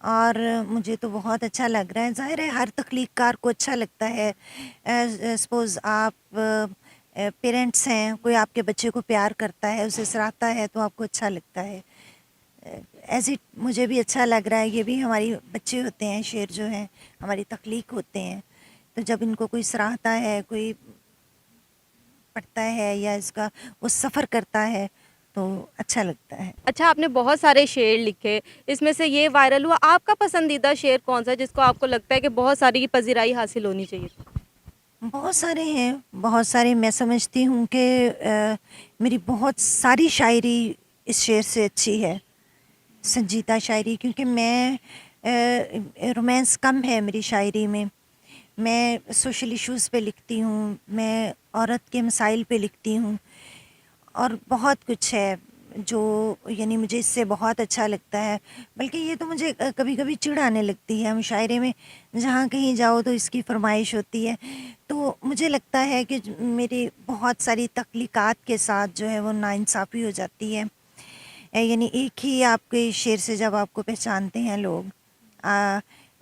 اور مجھے تو بہت اچھا لگ رہا ہے. ظاہر ہے ہر تخلیق کار کو اچھا لگتا ہے. سپوز آپ پیرنٹس ہیں, کوئی آپ کے بچے کو پیار کرتا ہے, اسے سراہتا ہے تو آپ کو اچھا لگتا ہے. ایز اٹ مجھے بھی اچھا لگ رہا ہے. یہ بھی ہماری بچے ہوتے ہیں, شعر جو ہیں ہماری تخلیق ہوتے ہیں. تو جب ان کو کوئی سراہتا ہے, کوئی پڑھتا ہے یا اس کا وہ سفر کرتا ہے تو اچھا لگتا ہے. اچھا آپ نے بہت سارے شعر لکھے, اس میں سے یہ وائرل ہوا, آپ کا پسندیدہ شعر کون سا ہے جس کو آپ کو لگتا ہے کہ بہت ساری پذیرائی حاصل ہونی چاہیے تھی؟ بہت سارے ہیں, بہت سارے. میں سمجھتی ہوں کہ میری بہت ساری شاعری اس شعر سے اچھی ہے, سنجیدہ شاعری, کیونکہ میں رومانس کم ہے میری شاعری میں. میں سوشل ایشوز پہ لکھتی ہوں, میں عورت کے مسائل پہ لکھتی ہوں, اور بہت کچھ ہے جو یعنی مجھے اس سے بہت اچھا لگتا ہے. بلکہ یہ تو مجھے کبھی کبھی چڑ آنے لگتی ہے. مشاعرے میں جہاں کہیں جاؤ تو اس کی فرمائش ہوتی ہے. تو مجھے لگتا ہے کہ میری بہت ساری تخلیقات کے ساتھ جو ہے وہ ناانصافی ہو جاتی ہے. یعنی ایک ہی آپ کے شعر سے جب آپ کو پہچانتے ہیں لوگ,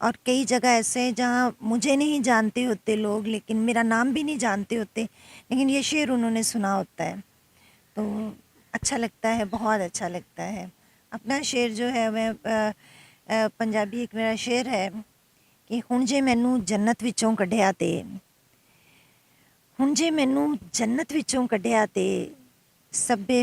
اور کئی جگہ ایسے ہیں جہاں مجھے نہیں جانتے ہوتے لوگ, لیکن میرا نام بھی نہیں جانتے ہوتے, لیکن یہ شعر انہوں نے سنا ہوتا ہے تو اچھا لگتا ہے, بہت اچھا لگتا ہے. اپنا شعر جو ہے میں پنجابی ایک میرا شعر ہے کہ ہن جے مینوں جنت وچوں کڈھیا تے, ہن جے مینوں جنت وچوں کڈھیا تے سبے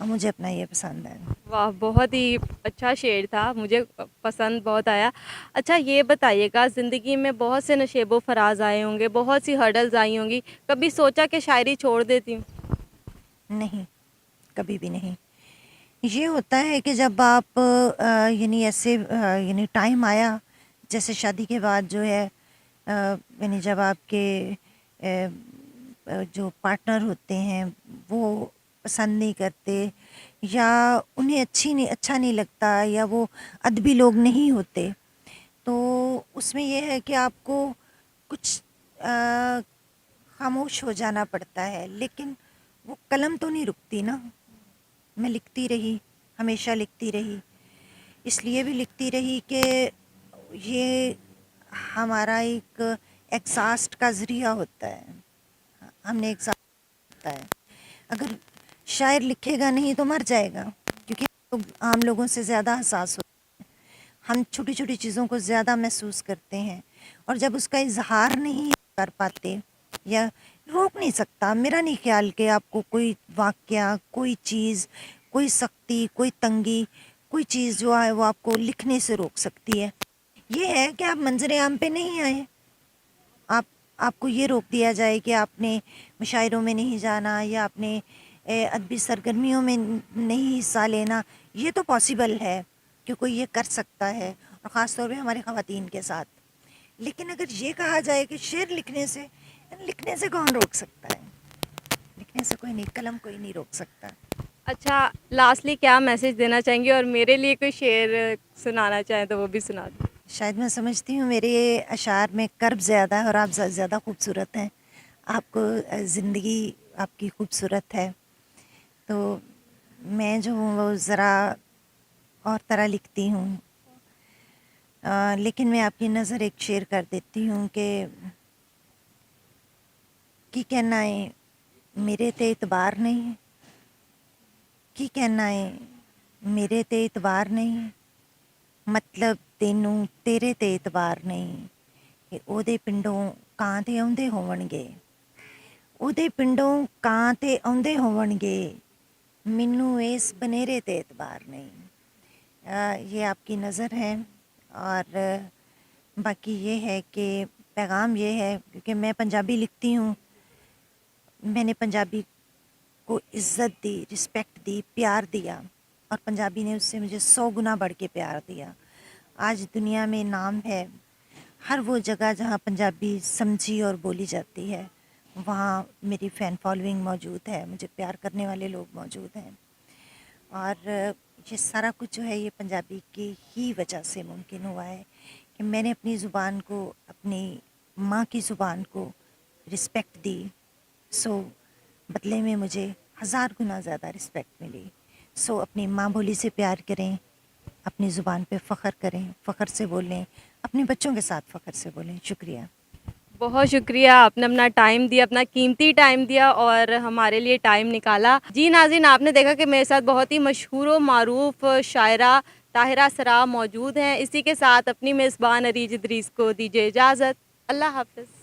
مجھے اپنا یہ پسند ہے. واہ, بہت ہی اچھا شعر تھا, مجھے پسند بہت آیا. اچھا یہ بتائیے گا, زندگی میں بہت سے نشیب و فراز آئے ہوں گے, بہت سی ہرڈلز آئی ہوں گی, کبھی سوچا کہ شاعری چھوڑ دیتی ہوں؟ نہیں, کبھی بھی نہیں. یہ ہوتا ہے کہ جب آپ یعنی ایسے یعنی ٹائم آیا, جیسے شادی کے بعد جو ہے یعنی جب آپ کے جو پارٹنر ہوتے ہیں وہ پسند نہیں کرتے, یا انہیں اچھا نہیں لگتا, یا وہ ادبی لوگ نہیں ہوتے, تو اس میں یہ ہے کہ آپ کو کچھ خاموش ہو جانا پڑتا ہے. لیکن وہ قلم تو نہیں رکتی نا. میں لکھتی رہی, ہمیشہ لکھتی رہی. اس لیے بھی لکھتی رہی کہ یہ ہمارا ایک ایگزاسٹ کا ذریعہ ہوتا ہے. ہم نے ایگزاسٹ ہوتا ہے. اگر شاعر لکھے گا نہیں تو مر جائے گا, کیونکہ عام لوگوں سے زیادہ حساس ہوتے ہیں. ہم چھوٹی چھوٹی چیزوں کو زیادہ محسوس کرتے ہیں, اور جب اس کا اظہار نہیں کر پاتے, یا روک نہیں سکتا. میرا نہیں خیال کہ آپ کو کوئی واقعہ, کوئی چیز, کوئی سختی, کوئی تنگی, کوئی چیز جو ہے وہ آپ کو لکھنے سے روک سکتی ہے. یہ ہے کہ آپ منظر عام پہ نہیں آئے, آپ کو یہ روک دیا جائے کہ آپ نے مشاعروں میں نہیں جانا, یا آپ نے ادبی سرگرمیوں میں نہیں حصہ لینا. یہ تو پاسبل ہے کہ کوئی یہ کر سکتا ہے, اور خاص طور پہ ہماری خواتین کے ساتھ. لیکن اگر یہ کہا جائے کہ شعر لکھنے سے کون روک سکتا ہے؟ لکھنے سے کوئی نہیں, قلم کوئی نہیں روک سکتا. اچھا لاسٹلی کیا میسج دینا چاہیں گی, اور میرے لیے کوئی شعر سنانا چاہیں تو وہ بھی سنا دیں. شاید میں سمجھتی ہوں میرے اشعار میں کرب زیادہ ہے اور آپ زیادہ خوبصورت ہیں. آپ کو زندگی آپ کی خوبصورت ہے, تو میں جو ہوں وہ ذرا اور طرح لکھتی ہوں. لیکن میں آپ کی نظر ایک شعر کر دیتی ہوں کہ کی کہنا ہے میرے تے اعتبار نہیں, کی کہنا ہے میرے تے اعتبار نہیں, مطلب تینوں تیرے تے اعتبار نہیں. کہ ਉਹਦੇ ਪਿੰਡੋਂ ਕਾਂ ਤੇ ਆਉਂਦੇ ਹੋਵਣਗੇ, ਉਹਦੇ ਪਿੰਡੋਂ ਕਾਂ ਤੇ ਆਉਂਦੇ ਹੋਵਣਗੇ, ਮੈਨੂੰ ਇਸ ਬਨੇਰੇ ਤੇ اعتبار نہیں. یہ آپ کی نظر ہے. اور باقی یہ ہے کہ پیغام یہ ہے, کیونکہ میں پنجابی لکھتی ہوں, میں نے پنجابی کو عزت دی, رسپیکٹ دی, پیار دیا, اور پنجابی نے اس سے مجھے 100 گنا بڑھ کے پیار دیا. آج دنیا میں نام ہے, ہر وہ جگہ جہاں پنجابی سمجھی اور بولی جاتی ہے وہاں میری فین فالوئنگ موجود ہے, مجھے پیار کرنے والے لوگ موجود ہیں. اور یہ سارا کچھ جو ہے یہ پنجابی کی ہی وجہ سے ممکن ہوا ہے کہ میں نے اپنی زبان کو, اپنی ماں کی زبان کو رسپیکٹ دی. سو بدلے میں مجھے 1000 گنا زیادہ رسپیکٹ ملی. سو اپنی ماں بولی سے پیار کریں, اپنی زبان پہ فخر کریں، فخر سے بولیں، اپنے بچوں کے ساتھ فخر سے بولیں. شکریہ. بہت شکریہ، آپ نے اپنا ٹائم دیا، اپنا قیمتی ٹائم دیا اور ہمارے لیے ٹائم نکالا. جی ناظرین، آپ نے دیکھا کہ میرے ساتھ بہت ہی مشہور و معروف شاعرہ طاہرہ سرا موجود ہیں. اسی کے ساتھ اپنی میزبان عریج ادریس کو دیجیے اجازت. اللہ حافظ.